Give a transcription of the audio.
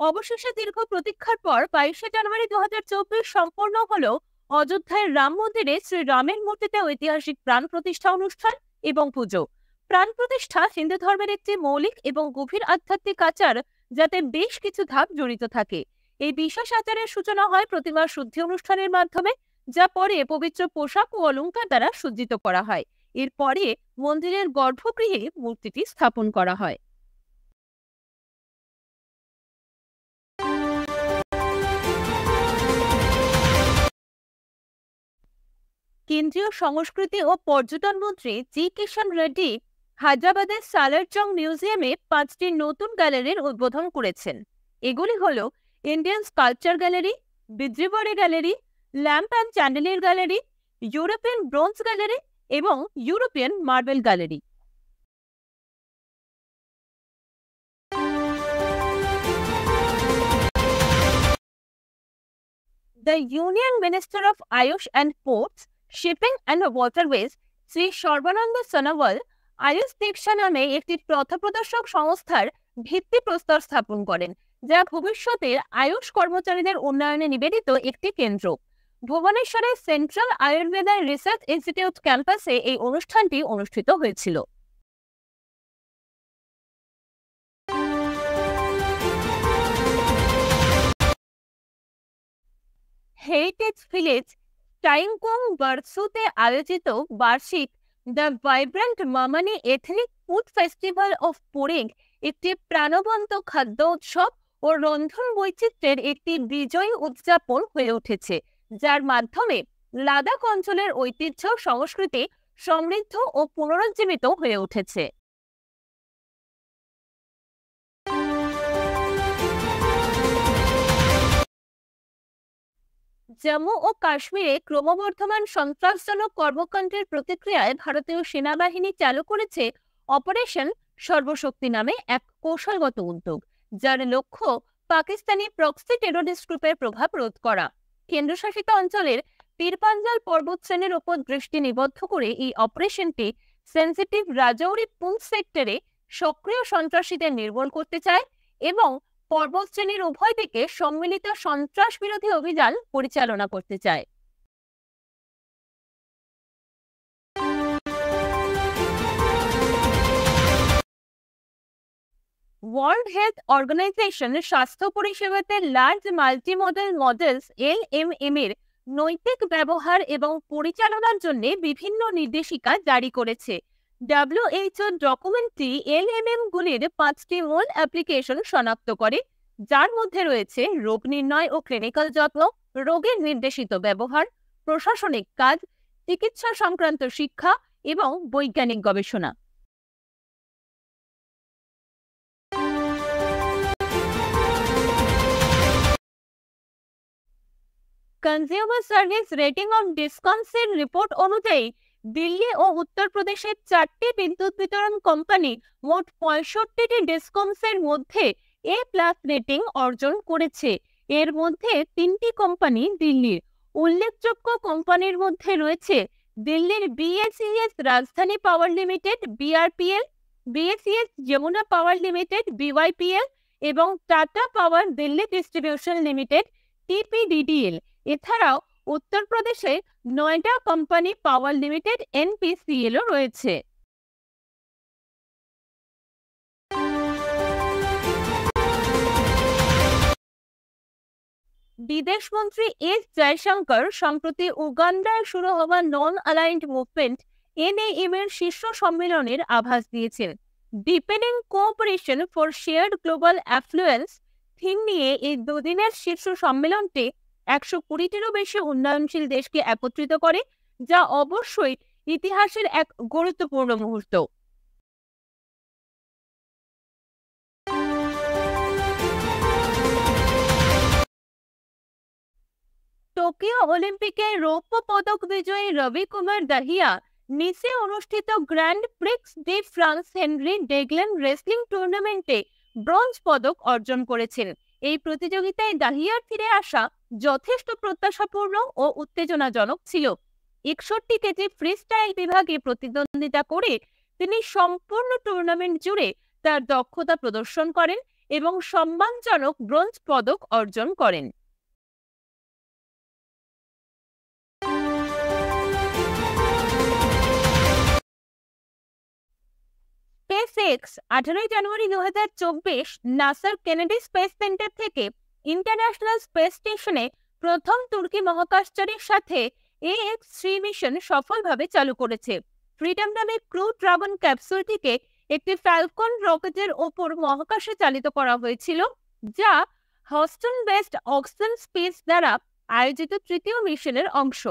অবশেষে দীর্ঘ প্রতীক্ষার পর 22শে জানুয়ারি 2024 সম্পন্ন হলো অযোধ্যার রাম মন্দিরে শ্রী রামের মূর্তিতে ঐতিহাসিক প্রাণ প্রতিষ্ঠা অনুষ্ঠান এবং পুজো। প্রাণ প্রতিষ্ঠা হিন্দু ধর্মের একটি মৌলিক এবং গভীর আধ্যাত্মিক আচার, যাতে বেশ কিছু ধাপ জড়িত থাকে। এই বিশেষ আচারের সূচনা হয় প্রতিমার শুদ্ধি অনুষ্ঠানের মাধ্যমে, যা পরে পবিত্র পোশাক ও অলংকার দ্বারা সজ্জিত করা হয়। এরপরে মন্দিরের গর্ভগৃহে মূর্তিটি স্থাপন করা হয়। কেন্দ্রীয় সংস্কৃতি ও পর্যটন মন্ত্রী জি কিষাণ রেড্ডি হায়দ্রাবাদের সালারজং মিউজিয়ামে 5টি নতুন গ্যালারির উদ্বোধন করেছেন। এগুলি হল ইন্ডিয়ান স্কাল্পচার গ্যালারি, বিদ্রিবড়ে gallery, lamp and chandelier gallery, European bronze gallery এবং European marble gallery. The Union Minister of Ayush and Ports, Shipping and Waterways, Shri Sarbananda Sonowal Ayush Diksha নামে একটি পথপ্রদর্শক সংস্থার ভিত্তিপ্রস্তর স্থাপন করেন, যা ভবিষ্যতের আয়ুষ কর্মচারীদের উন্নয়নে নিবেদিত একটি কেন্দ্র। ভুবনেশ্বরের সেন্ট্রাল আয়ুর্বেদা রিসার্চ ইনস্টিটিউট ক্যাম্পাসে এই অনুষ্ঠানটি অনুষ্ঠিত হয়েছিল। হেরিটেজ ভিলেজ টাইংকং বারসুতে আয়োজিত বার্ষিক the vibrant Mamani ethnic food festival of Poreng একটি প্রাণবন্ত খাদ্য উৎসব ও রন্ধন বৈচিত্র্যের একটি বিজয়ী উদযাপন হয়ে উঠেছে, যার মাধ্যমে লাদাখ অঞ্চলের ঐতিহ্য, সংস্কৃতি সমৃদ্ধ ও পুনরুজ্জীবিত হয়ে উঠেছে। জম্মু ও কাশ্মীরে ক্রমবর্ধমান সন্ত্রাসজনক কর্মকাণ্ডের প্রতিক্রিয়ায় ভারতীয় সেনাবাহিনী চালু করেছে অপারেশন সর্বশক্তি নামে এক কৌশলগত উদ্যোগ, যার লক্ষ্য পাকিস্তানি প্রক্সি টেরোরিস্ট গ্রুপের প্রভাব রোধ করা। কেন্দ্রশাসিত অঞ্চলের পীরপাঞ্জাল পর্বত শ্রেণীর উপর দৃষ্টি নিবদ্ধ করে এই অপারেশনটি সেন্সিটিভ রাজৌরি পুঞ্চ সেক্টরে সক্রিয় সন্ত্রাসীদের নির্মূল করতে চায় এবং পর্বত শ্রেণীর উভয় দিকে সম্মিলিত সন্ত্রাস বিরোধী অভিযান পরিচালনা করতে চায়। ওয়ার্ল্ড হেলথ অর্গানাইজেশন স্বাস্থ্য পরিষেবাতে লার্জ মাল্টিমডাল মডেলস LMM এর নৈতিক ব্যবহার এবং পরিচালনার জন্য বিভিন্ন নির্দেশিকা জারি করেছে। WHO ডকুমেন্টটি LMM গুলির 5টি মূল অ্যাপ্লিকেশন শনাক্ত করে, যার মধ্যে রয়েছে রোগ নির্ণয় ও ক্লিনিক্যাল যত্ন, রোগের নির্দেশিত ব্যবহার, প্রশাসনিক কাজ, চিকিৎসা সংক্রান্ত শিক্ষা এবং বৈজ্ঞানিক গবেষণা। কনজিউমার সার্ভিস রেটিং অফ ডিসকমসের রিপোর্ট অনুযায়ী দিল্লি ও উত্তরপ্রদেশের 4টি বিদ্যুৎ বিতরণ কোম্পানি মোট 65টি ডিসকমসের মধ্যে A+ রেটিং অর্জন করেছে। এর মধ্যে 3টি কোম্পানি দিল্লির। উল্লেখযোগ্য কোম্পানির মধ্যে রয়েছে দিল্লির BSES রাজধানী পাওয়ার লিমিটেড BRPL, BSES যমুনা পাওয়ার লিমিটেড BYPL এবং টাটা পাওয়ার দিল্লি ডিস্ট্রিবিউশন লিমিটেড TPDDL। এছাড়াও উত্তরপ্রদেশে নয়ডা কোম্পানি পাওয়ার লিমিটেড NPCL ও রয়েছে। বিদেশমন্ত্রী এস জয়শঙ্কর সম্প্রতি উগান্ডায় শুরু হওয়া নন অ্যালাইন্ড মুভমেন্ট NAM এর শীর্ষ সম্মেলনের আভাস দিয়েছেন। Deepening cooperation for shared global affluence theme নিয়ে এই দুদিনের শীর্ষ সম্মেলনটি 120টিরও বেশি উন্নয়নশীল দেশকে একত্রিত করে, যা অবশ্যই ইতিহাসের এক গুরুত্বপূর্ণ মুহূর্ত। টোকিও অলিম্পিকে রৌপ্য পদক বিজয়ী রবি কুমার দাহিয়া নিচে অনুষ্ঠিত grand prix de France Henri Deglane wrestling টুর্নামেন্টে ব্রোঞ্জ পদক অর্জন করেছেন। এই প্রতিযোগিতায় দাহিয়ার ফিরে আসা যথেষ্ট প্রত্যাশাপূর্ণ ও উত্তেজনাজনক ছিল। 61 কেজি ফ্রি স্টাইল বিভাগে প্রতিদ্বন্দ্বিতা করে তিনি সম্পূর্ণ টুর্নামেন্ট জুড়ে তার দক্ষতা প্রদর্শন করেন এবং সম্মানজনক ব্রোঞ্জ পদক অর্জন করেন। স্পেসএক্স 18 জানুয়ারি 2024 নাসার কেনেডি স্পেস সেন্টার থেকে ইন্টারন্যাশনাল স্পেস স্টেশনে প্রথম তুর্কি মহাকাশচারীর সাথে AX-3 মিশন সফলভাবে চালু করেছে। ফ্রিডম নামে ক্রু ড্রাগন ক্যাপসুলটিকে একটি ফ্যালকন রকেটের ওপর মহাকাশে চালিত করা হয়েছিল, যা হস্টন বেসড অক্সিজেন স্পেস দ্বারা আয়োজিত তৃতীয় মিশনের অংশ।